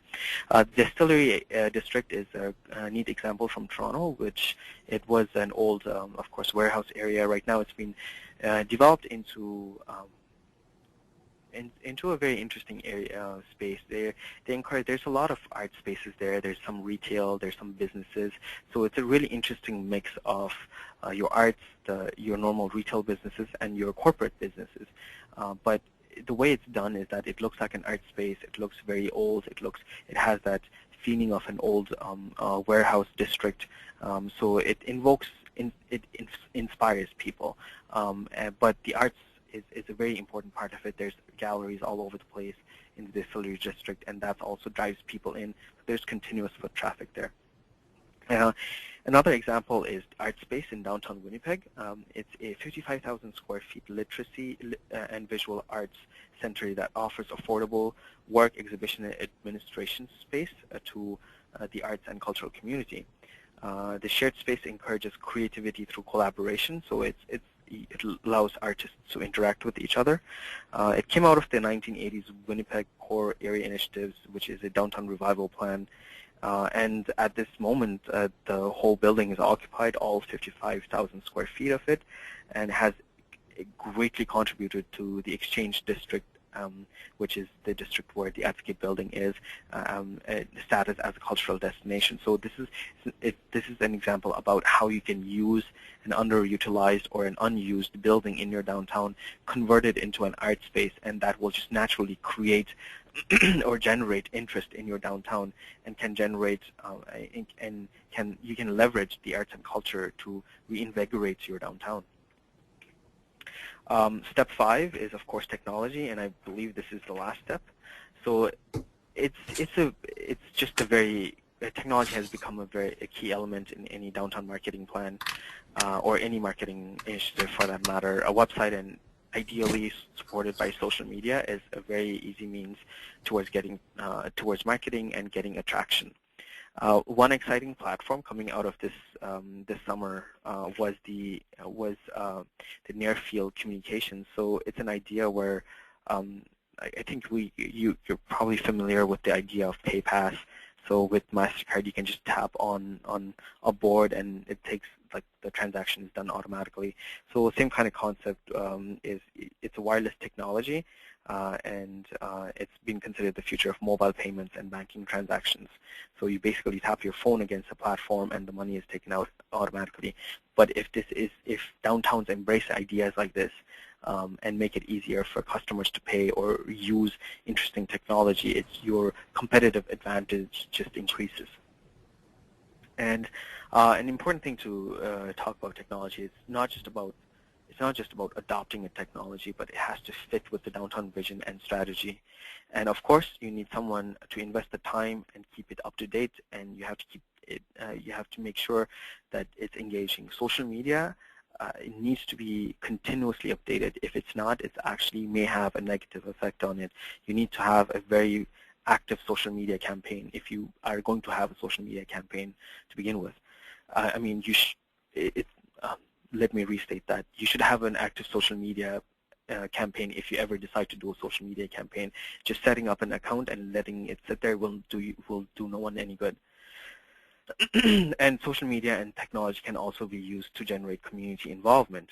Distillery District is a neat example from Toronto, which it was an old, of course, warehouse area. Right now it's been developed into a very interesting area space. They encourage. There's a lot of art spaces there. There's some retail. There's some businesses. So it's a really interesting mix of your arts, your normal retail businesses, and your corporate businesses. But the way it's done is that it looks like an art space. It looks very old. It has that feeling of an old warehouse district. So it inspires people. But the arts is a very important part of it. There's galleries all over the place in the Distillery District, and that also drives people in. There's continuous foot traffic there. Another example is Art Space in downtown Winnipeg. It's a 55,000 square feet literacy and visual arts center that offers affordable work, exhibition, and administration space to the arts and cultural community. The shared space encourages creativity through collaboration, so it allows artists to interact with each other. It came out of the 1980s Winnipeg Core Area Initiatives, which is a downtown revival plan. And at this moment, the whole building is occupied, all 55,000 square feet of it, and has greatly contributed to the Exchange District, which is the district where the Atscape building is, status as a cultural destination. So this is an example about how you can use an underutilized or an unused building in your downtown, convert it into an art space, and that will just naturally create or generate interest in your downtown, and can generate you can leverage the arts and culture to reinvigorate your downtown. Step 5 is, of course, technology, and I believe this is the last step. So technology has become a key element in any downtown marketing plan, or any marketing initiative for that matter. A website, and ideally supported by social media, is a very easy means towards getting towards marketing and getting attraction. One exciting platform coming out of this summer was the near field communications. So it's an idea where I think you're probably familiar with the idea of PayPass. So with MasterCard, you can just tap on a board, and it takes, like, the transaction is done automatically. So same kind of concept. It's a wireless technology, and it's been considered the future of mobile payments and banking transactions. So you basically tap your phone against a platform, and the money is taken out automatically. But if downtowns embrace ideas like this, and make it easier for customers to pay or use interesting technology, your competitive advantage just increases. And an important thing to talk about technology is it's not just about adopting a technology, but it has to fit with the downtown vision and strategy. And of course, you need someone to invest the time and keep it up to date, and you have to keep it. You have to make sure that it's engaging. Social media, it needs to be continuously updated. If it's not, it actually may have a negative effect on it. You need to have a very active social media campaign if you are going to have a social media campaign to begin with. I mean, let me restate that. You should have an active social media campaign if you ever decide to do a social media campaign. Just setting up an account and letting it sit there will do no one any good. And social media and technology can also be used to generate community involvement.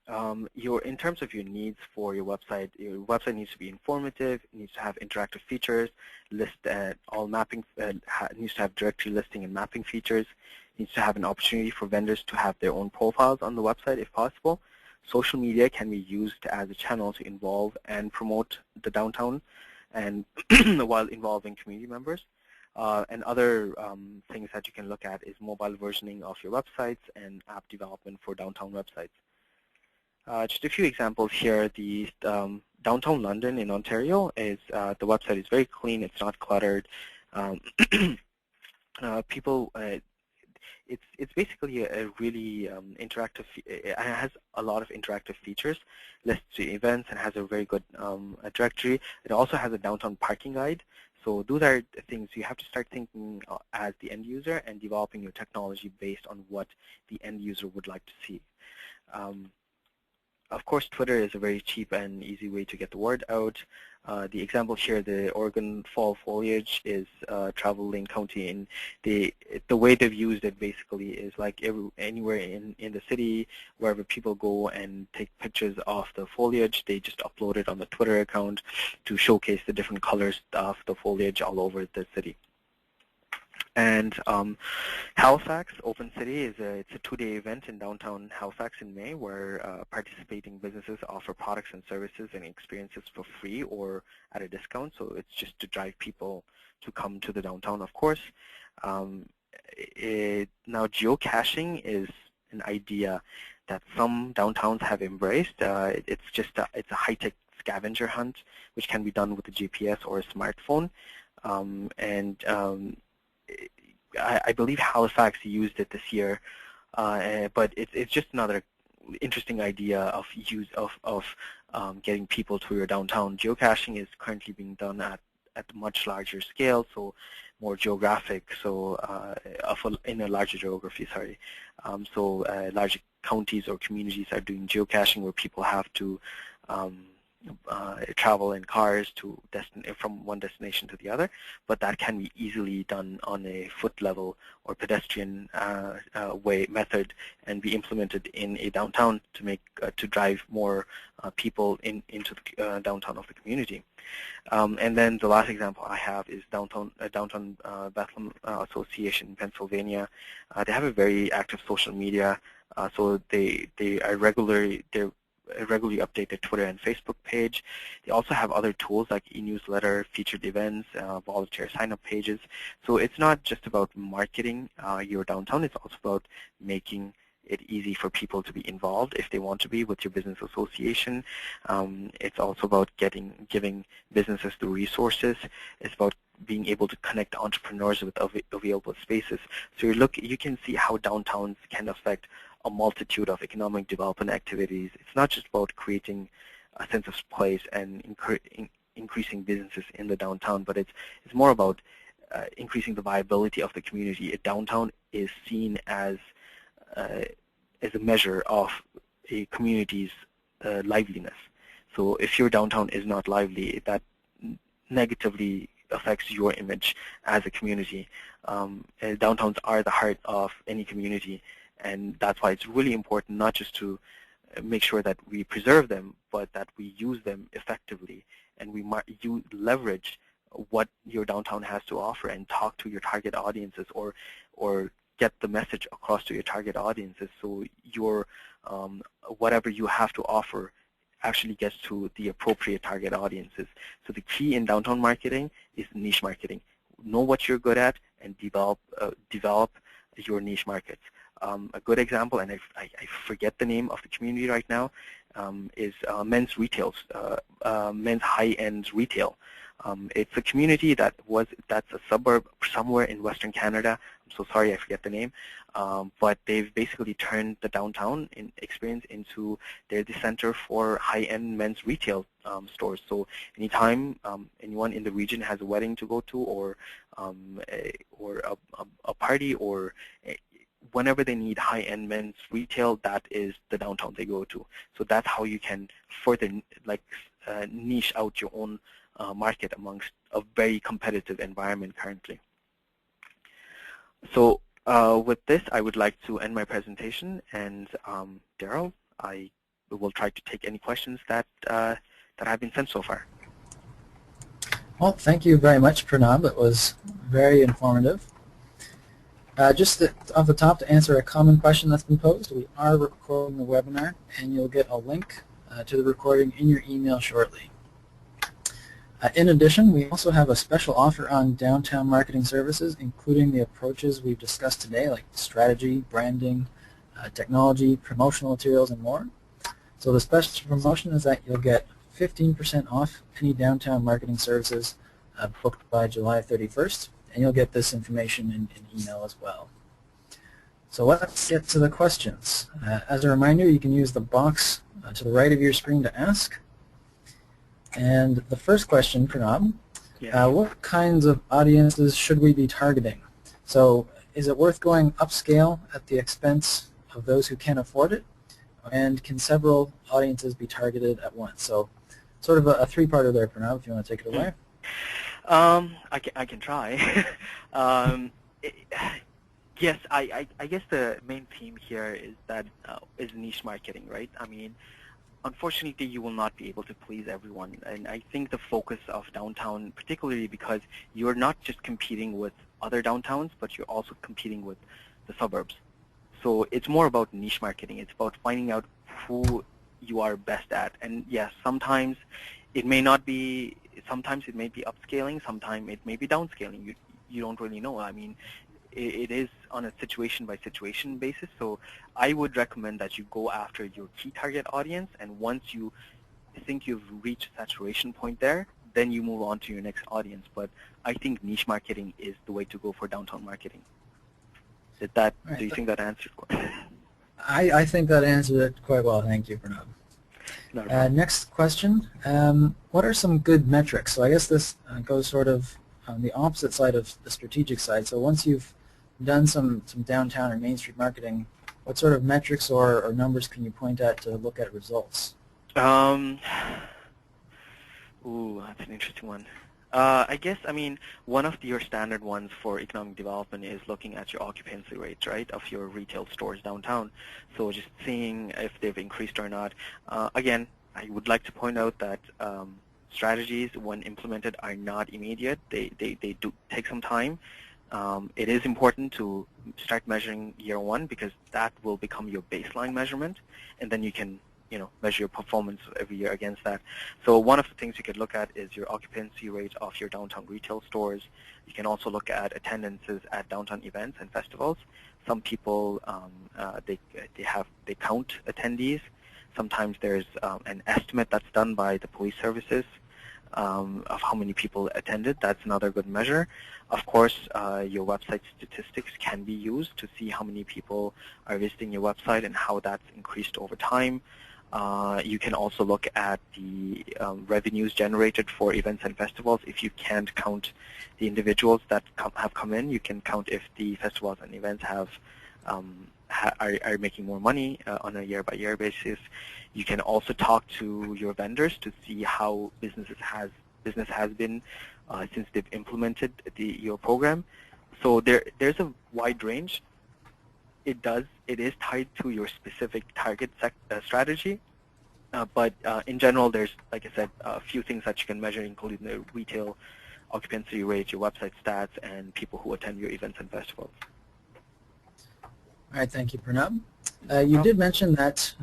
In terms of your needs for your website needs to be informative, it needs to have interactive features, needs to have directory listing and mapping features, needs to have an opportunity for vendors to have their own profiles on the website if possible. Social media can be used as a channel to involve and promote the downtown, and while involving community members. And other things that you can look at is mobile versioning of your websites and app development for downtown websites. Just a few examples here. The downtown London in Ontario the website is very clean. It's not cluttered. it's basically a really interactive. It has a lot of interactive features, lists the events, and has a very good a directory. It also has a downtown parking guide. So those are the things you have to start thinking as the end user and developing your technology based on what the end user would like to see. Of course, Twitter is a very cheap and easy way to get the word out. The example here, the Oregon fall foliage, is Travel Lane County, and the way they've used it basically is like anywhere in the city, wherever people go and take pictures of the foliage, they just upload it on the Twitter account to showcase the different colors of the foliage all over the city. And Halifax Open City it's a 2-day event in downtown Halifax in May, where participating businesses offer products and services and experiences for free or at a discount. So it's just to drive people to come to the downtown, of course. Now geocaching is an idea that some downtowns have embraced. It's a high-tech scavenger hunt, which can be done with a GPS or a smartphone, I believe Halifax used it this year, but it's just another interesting idea of getting people to your downtown. Geocaching is currently being done at a much larger scale, so more geographic, so in a larger geography, sorry. Larger counties or communities are doing geocaching where people have to travel in cars from one destination to the other, but that can be easily done on a foot level or pedestrian method and be implemented in a downtown to drive more people into the downtown of the community. And then the last example I have is downtown Bethlehem Association in Pennsylvania. They have a very active social media, so they regularly update their Twitter and Facebook page. They also have other tools like e-newsletter, featured events, volunteer sign-up pages. So it's not just about marketing your downtown, it's also about making it easy for people to be involved if they want to be with your business association. It's also about giving businesses the resources. It's about being able to connect entrepreneurs with available spaces. So you can see how downtowns can affect a multitude of economic development activities. It's not just about creating a sense of place and increasing businesses in the downtown, but it's more about increasing the viability of the community. A downtown is seen as a measure of a community's liveliness. So if your downtown is not lively, that negatively affects your image as a community. Downtowns are the heart of any community, and that's why it's really important not just to make sure that we preserve them, but that we use them effectively, and you leverage what your downtown has to offer and talk to your target audiences or get the message across to your target audiences, so your whatever you have to offer actually gets to the appropriate target audiences. So the key in downtown marketing is niche marketing. Know what you're good at and develop your niche markets. A good example, and I forget the name of the community right now, is men's high-end retail. It's a community that's a suburb somewhere in Western Canada. I'm so sorry, I forget the name. But they've basically turned the downtown experience into the center for high-end men's retail stores. So anytime anyone in the region has a wedding to go to, or a party, or whenever they need high-end men's retail, that is the downtown they go to. So that's how you can further niche out your own market amongst a very competitive environment currently. So with this, I would like to end my presentation, and Daryl, I will try to take any questions that have been sent so far. Well, thank you very much, Pranav. It was very informative. Just off the top, to answer a common question that's been posed, we are recording the webinar, and you'll get a link to the recording in your email shortly. In addition, we also have a special offer on downtown marketing services, including the approaches we've discussed today, like strategy, branding, technology, promotional materials, and more. So the special promotion is that you'll get 15% off any downtown marketing services booked by July 31st, and you'll get this information in email as well. So let's get to the questions. As a reminder, you can use the box to the right of your screen to ask. And the first question, Pranav, what kinds of audiences should we be targeting? So is it worth going upscale at the expense of those who can't afford it? And can several audiences be targeted at once? So sort of a three-parter there, Pranav, if you want to take it away. I can try. um, it, yes, I guess the main theme here is that is niche marketing, right? I mean, unfortunately, you will not be able to please everyone, and I think the focus of downtown, particularly because you're not just competing with other downtowns, but you're also competing with the suburbs. So it's more about niche marketing. It's about finding out who you are best at. And yes, sometimes it may not be, sometimes it may be upscaling, sometimes it may be downscaling. You don't really know. I mean, it is on a situation-by-situation basis. So I would recommend that you go after your key target audience, and once you think you've reached a saturation point there, then you move on to your next audience. But I think niche marketing is the way to go for downtown marketing. Do you think that answered the question? I think that answered it quite well. Thank you, Pranav. Next question. What are some good metrics? So I guess this goes sort of on the opposite side of the strategic side. So once you've done some downtown or Main Street marketing, what sort of metrics or numbers can you point at to look at results? Ooh, that's an interesting one. I guess, I mean, one of your standard ones for economic development is looking at your occupancy rates, right, of your retail stores downtown. So just seeing if they've increased or not. Again, I would like to point out that strategies, when implemented, are not immediate. They do take some time. It is important to start measuring year one because that will become your baseline measurement, and then you can measure your performance every year against that. So one of the things you could look at is your occupancy rate of your downtown retail stores. You can also look at attendances at downtown events and festivals. Some people, they count attendees. Sometimes there's an estimate that's done by the police services of how many people attended. That's another good measure. Of course, your website statistics can be used to see how many people are visiting your website and how that's increased over time. You can also look at the revenues generated for events and festivals. If you can't count the individuals that have come in, you can count if the festivals and events are making more money on a year-by-year basis. You can also talk to your vendors to see how business has been since they've implemented your program. So there's a wide range. It is tied to your specific target strategy, but in general, there's, like I said, a few things that you can measure, including the retail occupancy rate, your website stats, and people who attend your events and festivals. All right, thank you, Pranav. You did mention that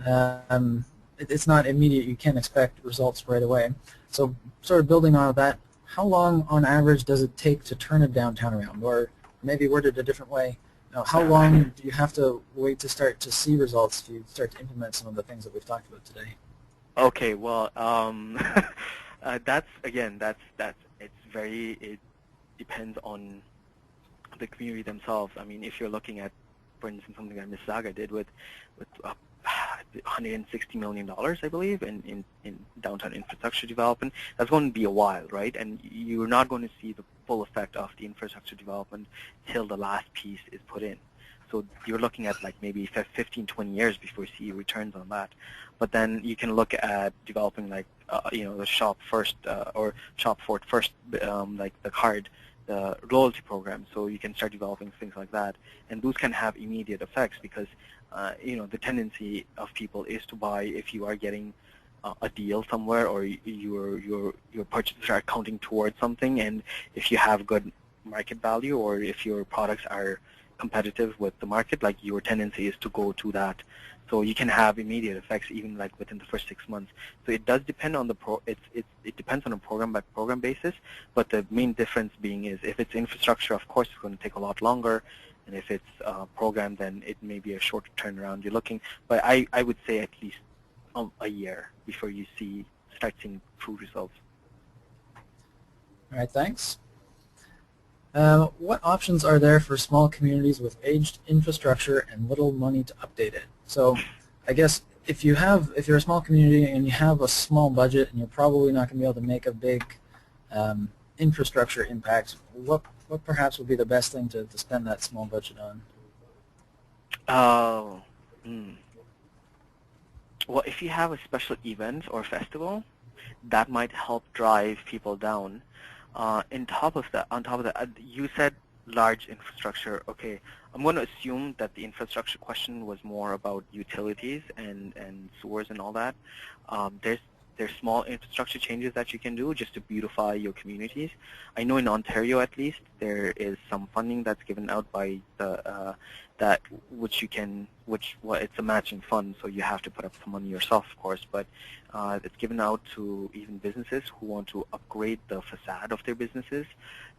it's not immediate. You can't expect results right away. So sort of building on that, how long on average does it take to turn a downtown around? Or maybe worded a different way, how long do you have to wait to start to see results if you start to implement some of the things that we've talked about today? Okay, well, it depends on the community themselves. I mean, if you're looking at, for instance, something that Mississauga did with $160 million, I believe, in downtown infrastructure development, that's going to be a while, right? And you're not going to see the full effect of the infrastructure development till the last piece is put in. So you're looking at like maybe 15, 20 years before you see returns on that. But then you can look at developing like, the shop first or shop for first, like the card, the loyalty program. So you can start developing things like that. And those can have immediate effects because, the tendency of people is to buy if you are getting a deal somewhere or your purchases are counting towards something. And if you have good market value or if your products are competitive with the market, like your tendency is to go to that. So you can have immediate effects even like within the first 6 months. So it does depend on it depends on a program by program basis, but the main difference being is if it's infrastructure, of course it's going to take a lot longer, and if it's a program, then it may be a shorter turnaround you're looking. But I would say at least a year before you start seeing true results. All right, thanks. What options are there for small communities with aged infrastructure and little money to update it? So I guess if you're a small community and you have a small budget and you're probably not going to be able to make a big infrastructure impact, what perhaps would be the best thing to spend that small budget on? Oh, well, if you have a special event or festival, that might help drive people down. On top of that, you said large infrastructure. Okay, I'm going to assume that the infrastructure question was more about utilities and sewers and all that. There's small infrastructure changes that you can do just to beautify your communities. I know in Ontario, at least, there is some funding that's given out by the it's a matching fund, so you have to put up some money yourself, of course, but it's given out to even businesses who want to upgrade the facade of their businesses.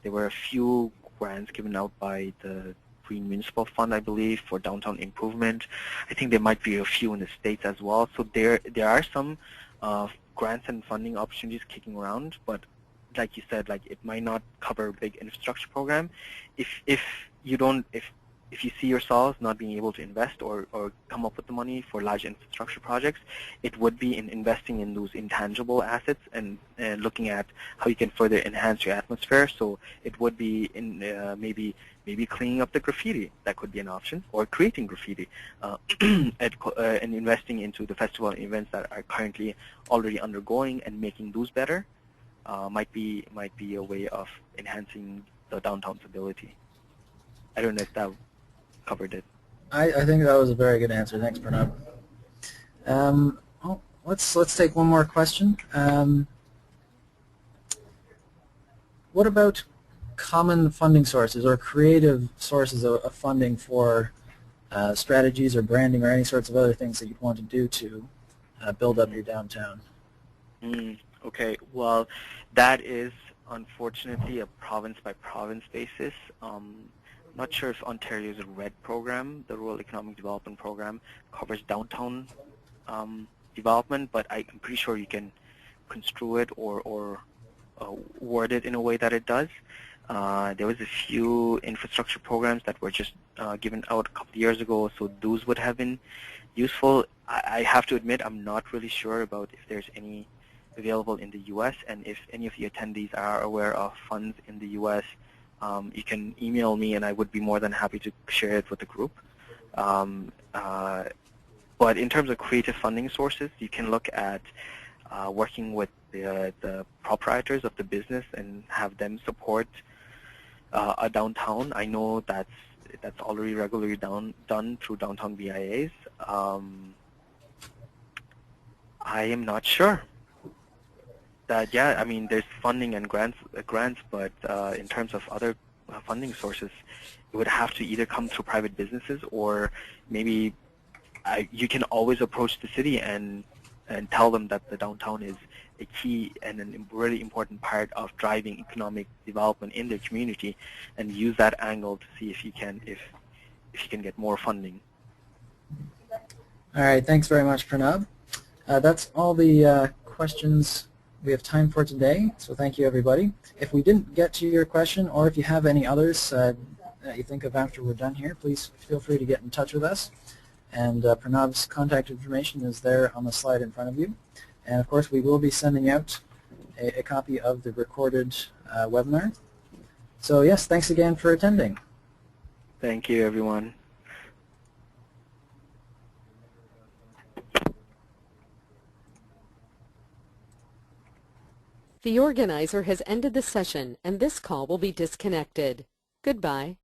There were a few grants given out by the Green Municipal Fund, I believe, for downtown improvement. I think there might be a few in the States as well. So there are some grants and funding opportunities kicking around, but like you said, like it might not cover a big infrastructure program. If you see yourselves not being able to invest or come up with the money for large infrastructure projects, it would be in investing in those intangible assets and looking at how you can further enhance your atmosphere. So it would be in maybe cleaning up the graffiti. That could be an option, or creating graffiti, and investing into the festival events that are currently already undergoing and making those better. Might be a way of enhancing the downtown's ability. I don't know if that covered it. I think that was a very good answer. Thanks, Pranav. Well, let's take one more question. What about common funding sources or creative sources of funding for strategies or branding or any sorts of other things that you'd want to do to build up your downtown? Okay, well, that is unfortunately a province-by-province basis. Not sure if Ontario's RED program, the Rural Economic Development Program, covers downtown development, but I'm pretty sure you can construe it or word it in a way that it does. There was a few infrastructure programs that were just given out a couple of years ago, so those would have been useful. I have to admit I'm not really sure about if there's any available in the U.S., and if any of the attendees are aware of funds in the U.S., you can email me and I would be more than happy to share it with the group. But in terms of creative funding sources, you can look at working with the proprietors of the business and have them support a downtown. I know that's already regularly done through downtown BIAs. I am not sure. Yeah, I mean, there's funding and grants, but in terms of other funding sources, it would have to either come through private businesses, or maybe you can always approach the city and tell them that the downtown is a key and a really important part of driving economic development in their community, and use that angle to see if you can get more funding. All right, thanks very much, Pranav. That's all the questions we have time for today, so thank you, everybody. If we didn't get to your question, or if you have any others that you think of after we're done here, please feel free to get in touch with us. And Pranav's contact information is there on the slide in front of you. And of course, we will be sending out a copy of the recorded webinar. So yes, thanks again for attending. Thank you, everyone. The organizer has ended the session, and this call will be disconnected. Goodbye.